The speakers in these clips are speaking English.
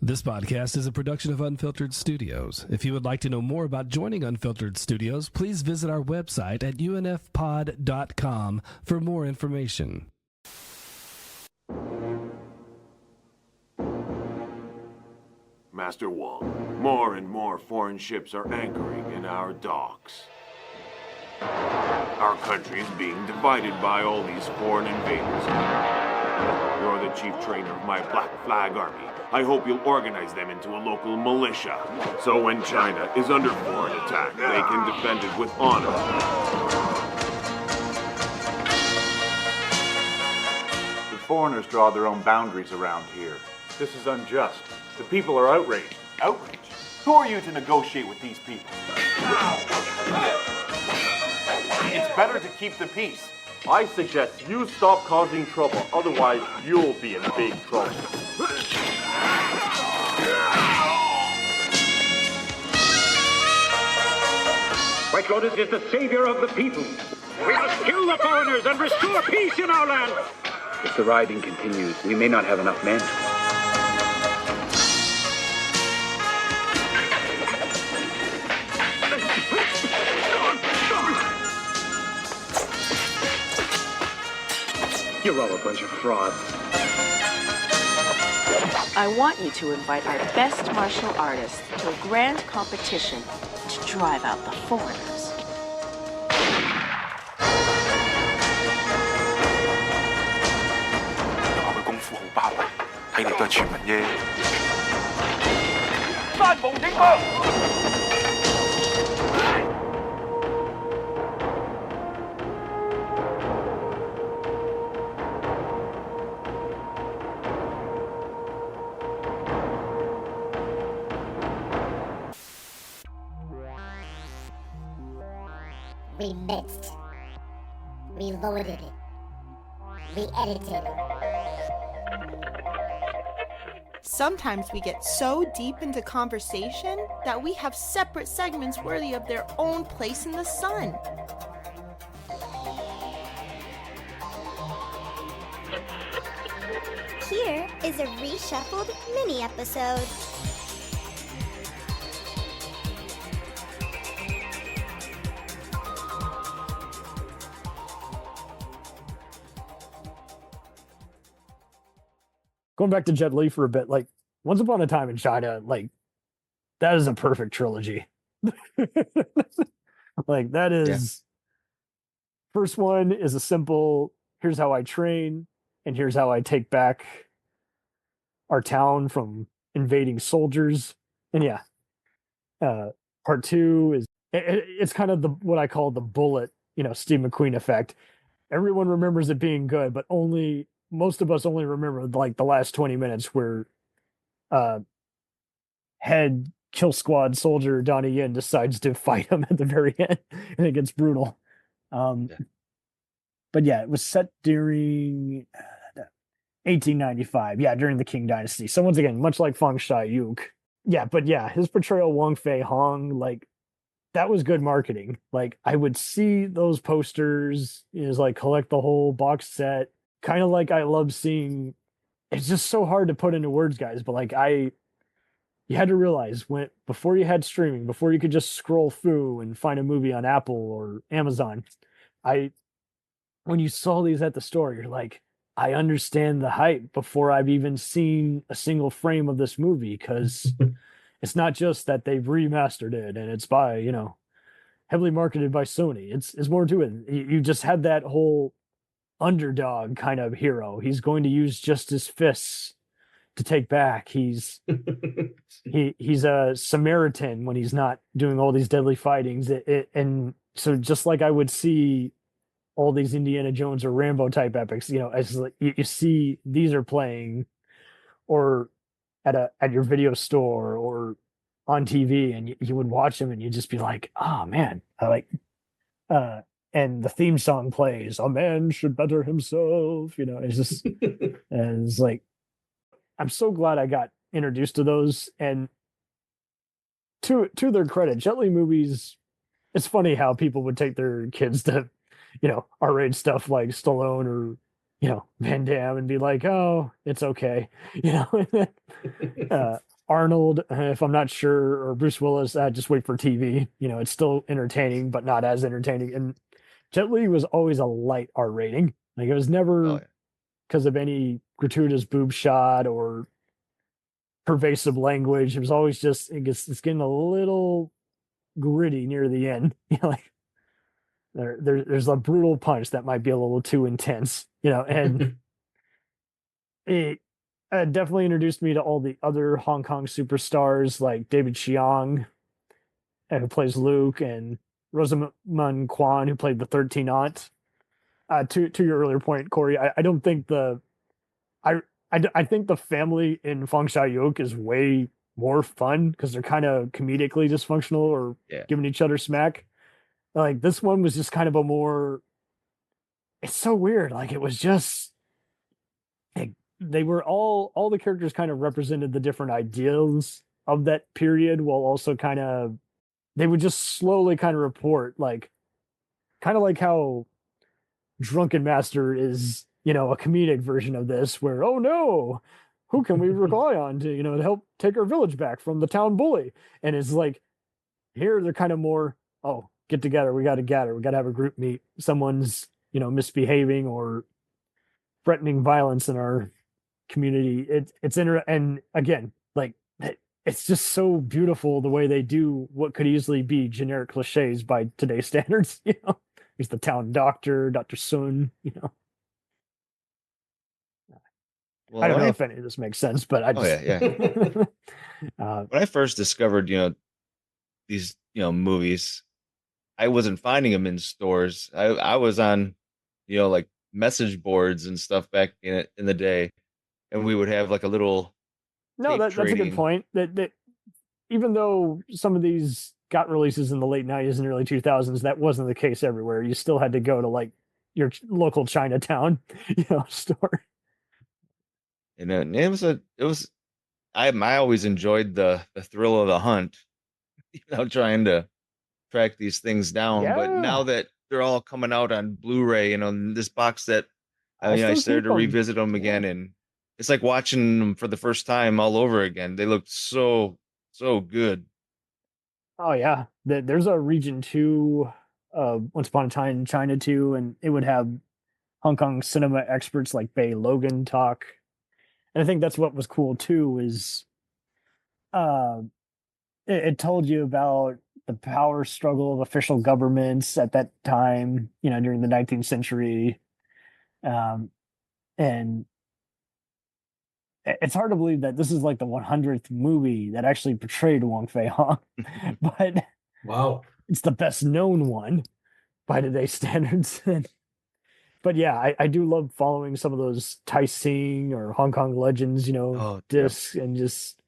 This podcast is a production of Unfiltered Studios. If you would like to know more about joining Unfiltered Studios, please visit our website at unfpod.com for more information. Master Wong, more and more foreign ships are anchoring in our docks. Our country is being divided by all these foreign invaders. You're the chief trainer of my Black Flag Army. I hope you'll organize them into a local militia, so when China is under foreign attack, they can defend it with honor. The foreigners draw their own boundaries around here. This is unjust. The people are outraged. Outraged? Who are you to negotiate with these people? It's better to keep the peace. I suggest you stop causing trouble, otherwise you'll be in big trouble. White Lotus is the savior of the people. We must kill the foreigners and restore peace in our land. If the rioting continues, we may not have enough men. You're all a bunch of frauds. I want you to invite our best martial artists to a grand competition to drive out the foreigners. We mixed. We loaded it. We edited it. Sometimes we get so deep into conversation that we have separate segments worthy of their own place in the sun. Here is a reshuffled mini episode. Going back to Jet Li for a bit, like Once Upon a Time in China, like that is a perfect trilogy. Like that is first one is a simple, here's how I train and here's how I take back our town from invading soldiers. And part two is it's kind of what I call the bullet, Steve McQueen effect. Everyone remembers it being good, but most of us only remember like the last 20 minutes where head kill squad soldier Donnie Yen decides to fight him at the very end, and it gets brutal. But yeah, it was set during 1895. Yeah, during the Qing Dynasty. So once again, much like Fong Sai Yuk. His portrayal of Wong-Fei Hung, like that was good marketing. Like I would see those posters, like collect the whole box set. Kind of like I love seeing, it's just so hard to put into words, guys, but like you had to realize before you had streaming, before you could just scroll through and find a movie on Apple or Amazon, when you saw these at the store, you're like, I understand the hype before I've even seen a single frame of this movie, because it's not just that they've remastered it and it's by, heavily marketed by Sony. It's more to it. You just had that whole underdog kind of hero. He's going to use just his fists to take back. He's a Samaritan when he's not doing all these deadly fightings. And so just like I would see all these Indiana Jones or Rambo type epics, as you see these are playing or at your video store or on TV, and you would watch them and you'd just be like, oh man, I like and the theme song plays, a man should better himself, it's just and it's like, I'm so glad I got introduced to those. And to their credit, Jet Li movies, it's funny how people would take their kids to R-rated stuff like Stallone or Van Damme and be like, oh, it's okay, Arnold, if I'm not sure, or Bruce Willis, just wait for TV. It's still entertaining, but not as entertaining. And Jet Li was always a light R rating. Like, it was never because of any gratuitous boob shot or pervasive language. It was always just it's getting a little gritty near the end. Like there's a brutal punch that might be a little too intense. And it definitely introduced me to all the other Hong Kong superstars like David Chiang, who plays Luke, and Rosamund Kwan, who played the 13 aunt. To your earlier point, Corey, I don't think I think the family in Fong Sai Yuk is way more fun because they're kind of comedically dysfunctional or giving each other smack. Like, this one was just kind of a more. It's so weird. Like, it was just. They were all the characters kind of represented the different ideals of that period, while also kind of they would just slowly kind of report, like, kind of like how Drunken Master is, a comedic version of this, where, oh no, who can we rely on to help take our village back from the town bully? And it's like, here they're kind of more, oh, get together, we got to have a group meet. Someone's misbehaving or threatening violence in our community. It's and again, like, it's just so beautiful the way they do what could easily be generic cliches by today's standards. He's the town doctor, Dr. Sun. Well, I don't know if any of this makes sense, but I just when I first discovered these movies, I wasn't finding them in stores. I was on like message boards and stuff back in the day, and we would have like a little that's a good point. That even though some of these got releases in the late 90s and early 2000s, that wasn't the case everywhere. You still had to go to like your local Chinatown store. And I always enjoyed the thrill of the hunt, trying to track these things down. But now that they're all coming out on Blu Ray, in this box set, I started to revisit them again, and it's like watching them for the first time all over again. They look so good. Oh yeah, there's a region 2, Once Upon a Time in China 2, and it would have Hong Kong cinema experts like Bay Logan talk. And I think that's what was cool too, is it told you about the power struggle of official governments at that time, during the 19th century. And it's hard to believe that this is like the 100th movie that actually portrayed Wong-Fei Hung, but wow, it's the best known one by today's standards. But yeah, I do love following some of those Tai Seng or Hong Kong Legends, discs, and just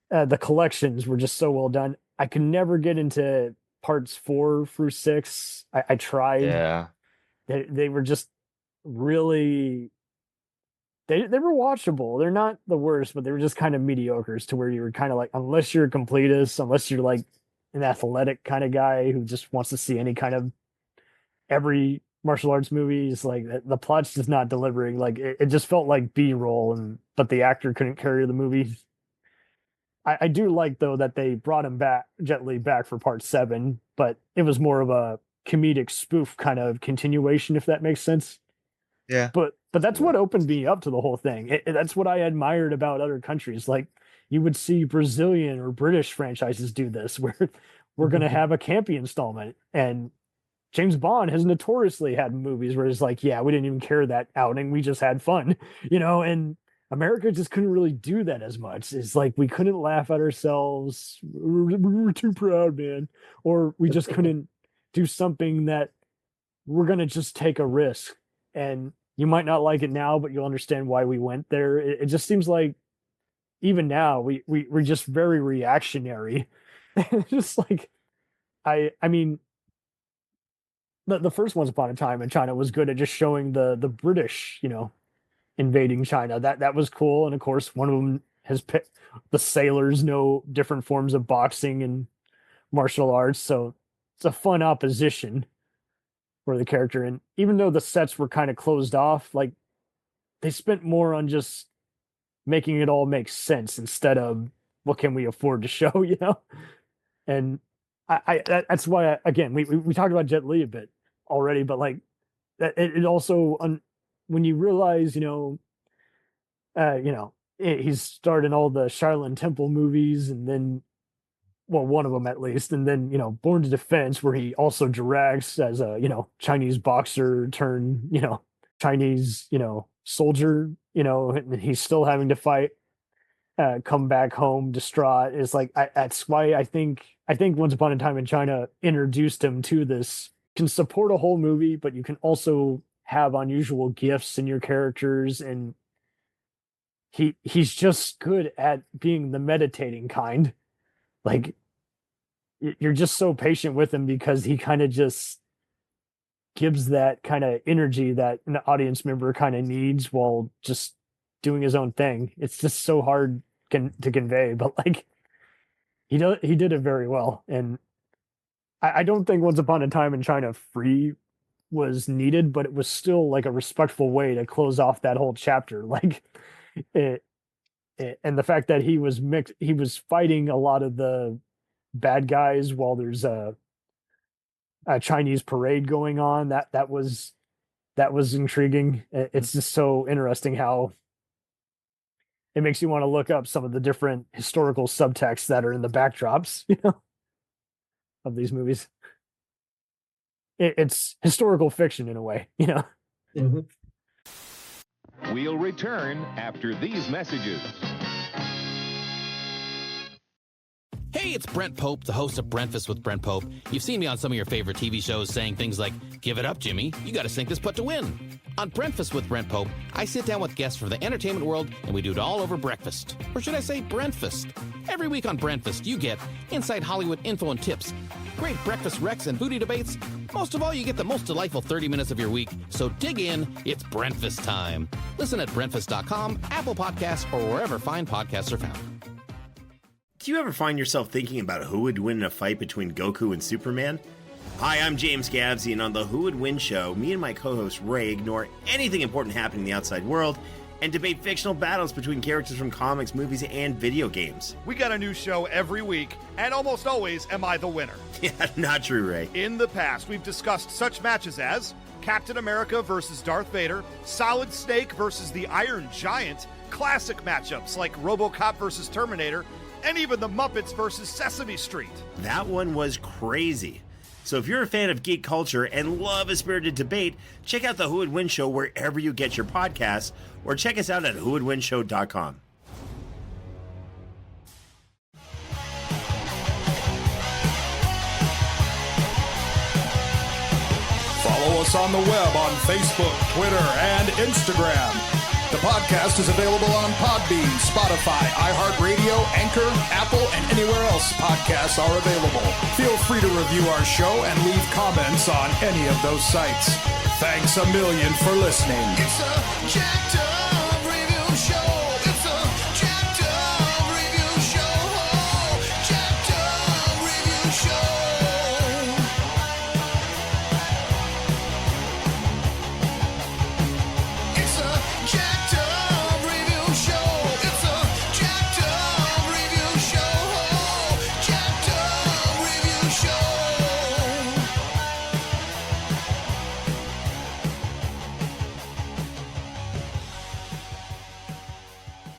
the collections were just so well done. I could never get into parts 4 through 6. I tried. Yeah. They were just really. They were watchable. They're not the worst, but they were just kind of mediocres to where you were kind of like, unless you're a completist, unless you're like an athletic kind of guy who just wants to see any kind of every martial arts movies, like the plot's just not delivering. Like it just felt like B-roll, but the actor couldn't carry the movie. I do like though that they brought him back, Jet Li back for part 7, but it was more of a comedic spoof kind of continuation, if that makes sense. Yeah. But that's what opened me up to the whole thing. That's what I admired about other countries. Like, you would see Brazilian or British franchises do this, where we're going to have a campy installment. And James Bond has notoriously had movies where it's like, yeah, we didn't even care that outing. We just had fun, and America just couldn't really do that as much. It's like, we couldn't laugh at ourselves. We were too proud, man. Or we just couldn't do something that we're going to just take a risk. And you might not like it now, but you'll understand why we went there. It just seems like even now we're just very reactionary. Just like, I mean, the first Once Upon a Time in China was good at just showing the British, invading China. That was cool. And of course, one of them has picked, the sailors know different forms of boxing and martial arts. So it's a fun opposition for the character. And even though the sets were kind of closed off, like, they spent more on just making it all make sense instead of what can we afford to show, And that's why, again, we talked about Jet Li a bit already, but like that it also when you realize, he's starred in all the Shaolin Temple movies, and then, well, one of them at least, and then Born to Defense, where he also directs as a Chinese boxer turned Chinese soldier, and he's still having to fight, come back home distraught. Is like that's why I think Once Upon a Time in China introduced him to this. Can support a whole movie, but you can also have unusual gifts in your characters, and he's just good at being the meditating kind. Like, you're just so patient with him because he kind of just gives that kind of energy that an audience member kind of needs while just doing his own thing. It's just so hard to convey, but like he did it very well. And I don't think Once Upon a Time in China Free was needed, but it was still like a respectful way to close off that whole chapter. Like and the fact that he was fighting a lot of the bad guys while there's a Chinese parade going on. That was intriguing. It's just so interesting how it makes you want to look up some of the different historical subtexts that are in the backdrops, of these movies. It's historical fiction in a way, Mm-hmm. We'll return after these messages. Hey, it's Brent Pope, the host of Breakfast with Brent Pope. You've seen me on some of your favorite TV shows saying things like, "Give it up, Jimmy. You got to sink this putt to win." On Breakfast with Brent Pope, I sit down with guests from the entertainment world, and we do it all over breakfast. Or should I say Brentfast? Every week on Brentfast, you get inside Hollywood info and tips, great breakfast recs and foodie debates. Most of all, you get the most delightful 30 minutes of your week. So dig in. It's Brentfast time. Listen at Brentfast.com, Apple Podcasts, or wherever fine podcasts are found. Do you ever find yourself thinking about who would win in a fight between Goku and Superman? Hi, I'm James Gavsey, and on the Who Would Win show, me and my co-host Ray ignore anything important happening in the outside world and debate fictional battles between characters from comics, movies, and video games. We got a new show every week, and almost always am I the winner. Yeah, not true, Ray. In the past, we've discussed such matches as Captain America versus Darth Vader, Solid Snake versus the Iron Giant, classic matchups like RoboCop versus Terminator, and even the Muppets versus Sesame Street. That one was crazy. So if you're a fan of geek culture and love a spirited debate, check out the Who Would Win show wherever you get your podcasts, or check us out at whowouldwinshow.com. Follow us on the web on Facebook, Twitter, and Instagram. The podcast is available on Podbean, Spotify, iHeartRadio, Anchor, Apple, and anywhere else podcasts are available. Feel free to review our show and leave comments on any of those sites. Thanks a million for listening. It's a jacked up review show.